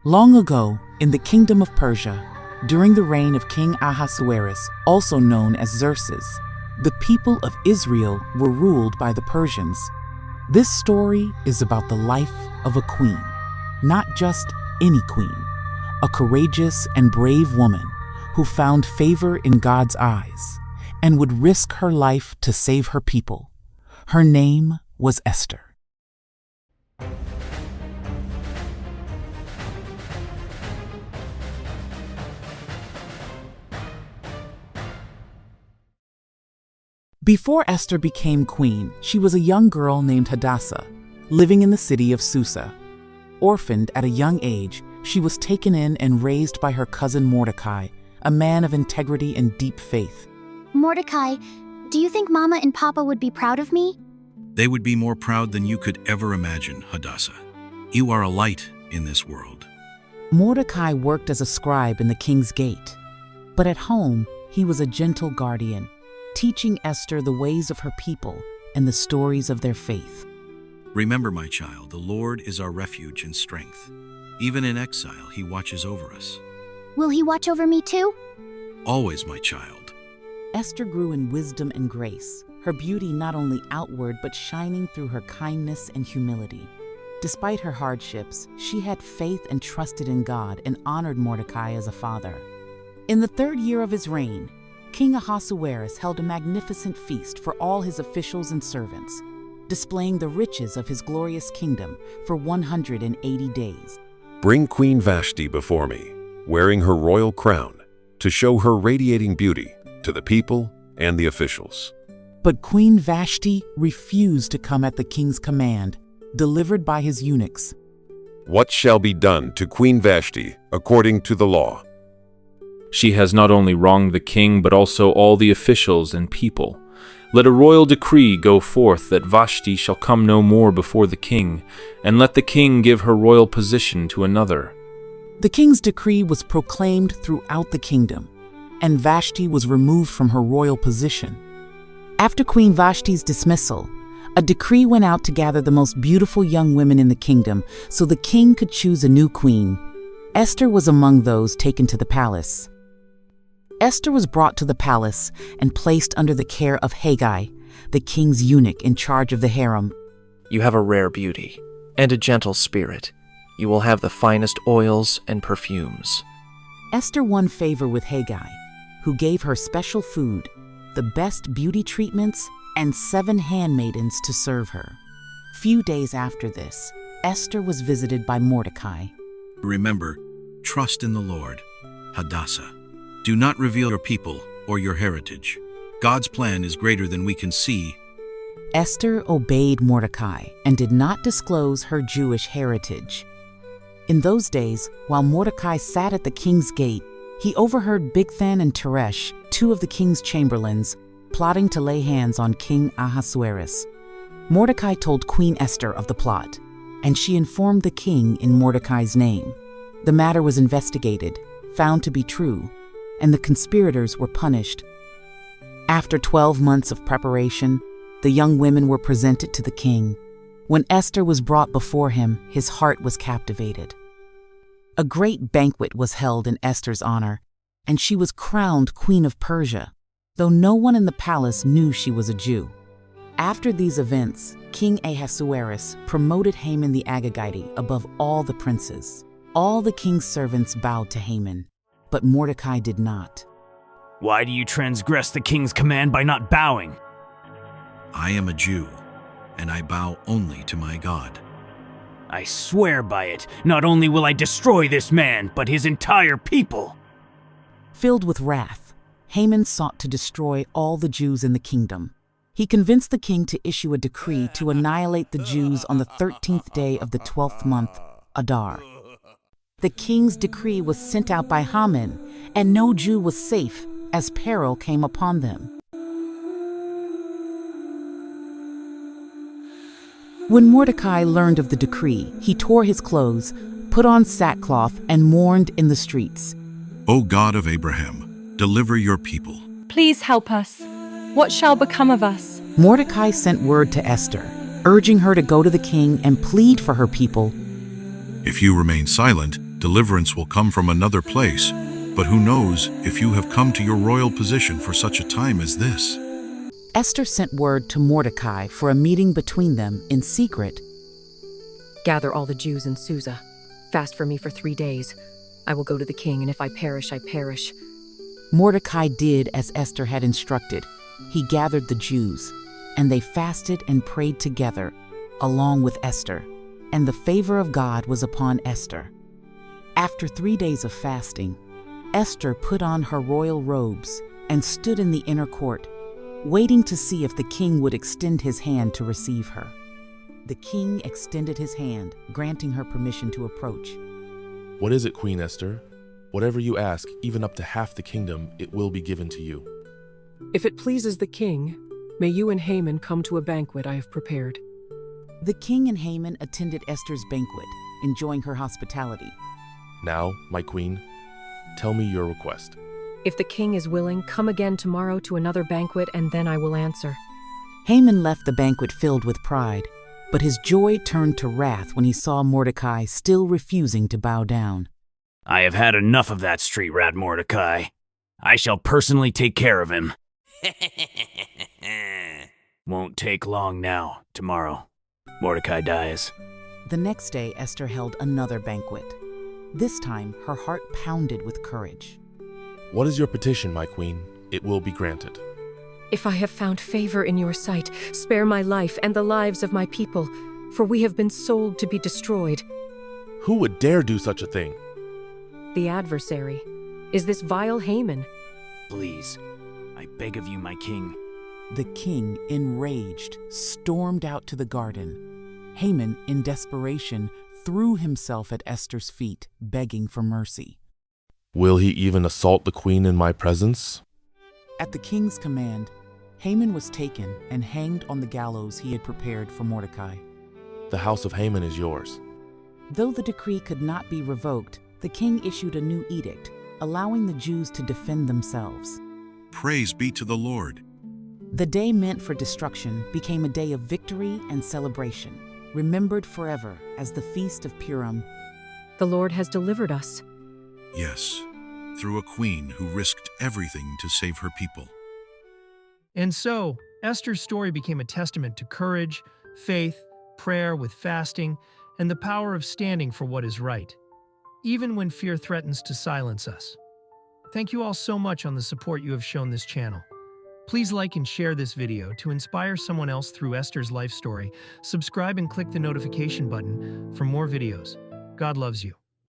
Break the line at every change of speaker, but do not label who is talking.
Long ago, in the kingdom of Persia, during the reign of King Ahasuerus, also known as Xerxes, the people of Israel were ruled by the Persians. This story is about the life of a queen, not just any queen, a courageous and brave woman who found favor in God's eyes and would risk her life to save her people. Her name was Esther. Before Esther became queen, she was a young girl named Hadassah, living in the city of Susa. Orphaned at a young age, she was taken in and raised by her cousin Mordecai, a man of integrity and deep faith.
Mordecai, do you think Mama and Papa would be proud of me?
They would be more proud than you could ever imagine, Hadassah. You are a light in this world.
Mordecai worked as a scribe in the king's gate, but at home, he was a gentle guardian, teaching Esther the ways of her people and the stories of their faith.
Remember, my child, the Lord is our refuge and strength. Even in exile, He watches over us.
Will He watch over me too?
Always, my child.
Esther grew in wisdom and grace, her beauty not only outward but shining through her kindness and humility. Despite her hardships, she had faith and trusted in God and honored Mordecai as a father. In the 3rd year of his reign, King Ahasuerus held a magnificent feast for all his officials and servants, displaying the riches of his glorious kingdom for 180 days.
Bring Queen Vashti before me, wearing her royal crown, to show her radiating beauty to the people and the officials.
But Queen Vashti refused to come at the king's command, delivered by his eunuchs.
What shall be done to Queen Vashti according to the law?
She has not only wronged the king, but also all the officials and people. Let a royal decree go forth that Vashti shall come no more before the king, and let the king give her royal position to another.
The king's decree was proclaimed throughout the kingdom, and Vashti was removed from her royal position. After Queen Vashti's dismissal, a decree went out to gather the most beautiful young women in the kingdom so the king could choose a new queen. Esther was among those taken to the palace. Esther was brought to the palace and placed under the care of Haggai, the king's eunuch in charge of the harem.
You have a rare beauty and a gentle spirit. You will have the finest oils and perfumes.
Esther won favor with Haggai, who gave her special food, the best beauty treatments, and 7 handmaidens to serve her. Few days after this, Esther was visited by Mordecai.
Remember, trust in the Lord, Hadassah. Do not reveal your people or your heritage. God's plan is greater than we can see.
Esther obeyed Mordecai and did not disclose her Jewish heritage. In those days, while Mordecai sat at the king's gate, he overheard Bigthan and Teresh, 2 of the king's chamberlains, plotting to lay hands on King Ahasuerus. Mordecai told Queen Esther of the plot, and she informed the king in Mordecai's name. The matter was investigated, found to be true, and the conspirators were punished. After 12 months of preparation, the young women were presented to the king. When Esther was brought before him, his heart was captivated. A great banquet was held in Esther's honor, and she was crowned Queen of Persia, though no one in the palace knew she was a Jew. After these events, King Ahasuerus promoted Haman the Agagite above all the princes. All the king's servants bowed to Haman, but Mordecai did not.
Why do you transgress the king's command by not bowing?
I am a Jew, and I bow only to my God.
I swear by it, not only will I destroy this man, but his entire people.
Filled with wrath, Haman sought to destroy all the Jews in the kingdom. He convinced the king to issue a decree to annihilate the Jews on the 13th day of the 12th month, Adar. The king's decree was sent out by Haman, and no Jew was safe as peril came upon them. When Mordecai learned of the decree, he tore his clothes, put on sackcloth, and mourned in the streets.
O God of Abraham, deliver your people.
Please help us. What shall become of us?
Mordecai sent word to Esther, urging her to go to the king and plead for her people.
If you remain silent, Deliverance will come from another place, but who knows if you have come to your royal position for such a time as this?
Esther sent word to Mordecai for a meeting between them in secret.
Gather all the Jews in Susa. Fast for me for 3 days. I will go to the king, and if I perish, I perish.
Mordecai did as Esther had instructed. He gathered the Jews, and they fasted and prayed together, along with Esther, and the favor of God was upon Esther. After 3 days of fasting, Esther put on her royal robes and stood in the inner court, waiting to see if the king would extend his hand to receive her. The king extended his hand, granting her permission to approach.
What is it, Queen Esther? Whatever you ask, even up to half the kingdom, it will be given to you.
If it pleases the king, may you and Haman come to a banquet I have prepared.
The king and Haman attended Esther's banquet, enjoying her hospitality.
Now, my queen, tell me your request.
If the king is willing, come again tomorrow to another banquet, and then I will answer.
Haman left the banquet filled with pride, but his joy turned to wrath when he saw Mordecai still refusing to bow down.
I have had enough of that street rat, Mordecai. I shall personally take care of him. Won't take long now. Tomorrow, Mordecai dies.
The next day, Esther held another banquet. This time, her heart pounded with courage.
What is your petition, my queen? It will be granted.
If I have found favor in your sight, spare my life and the lives of my people, for we have been sold to be destroyed.
Who would dare do such a thing?
The adversary. Is this vile Haman?
Please, I beg of you, my king.
The king, enraged, stormed out to the garden. Haman, in desperation, threw himself at Esther's feet, begging for mercy.
Will he even assault the queen in my presence?
At the king's command, Haman was taken and hanged on the gallows he had prepared for Mordecai.
The house of Haman is yours.
Though the decree could not be revoked, the king issued a new edict, allowing the Jews to defend themselves.
Praise be to the Lord.
The day meant for destruction became a day of victory and celebration, remembered forever as the Feast of Purim.
The Lord has delivered us.
Yes, through a queen who risked everything to save her people.
And so, Esther's story became a testament to courage, faith, prayer with fasting, and the power of standing for what is right, even when fear threatens to silence us. Thank you all so much on the support you have shown this channel. Please like and share this video to inspire someone else through Esther's life story. Subscribe and click the notification button for more videos. God loves you.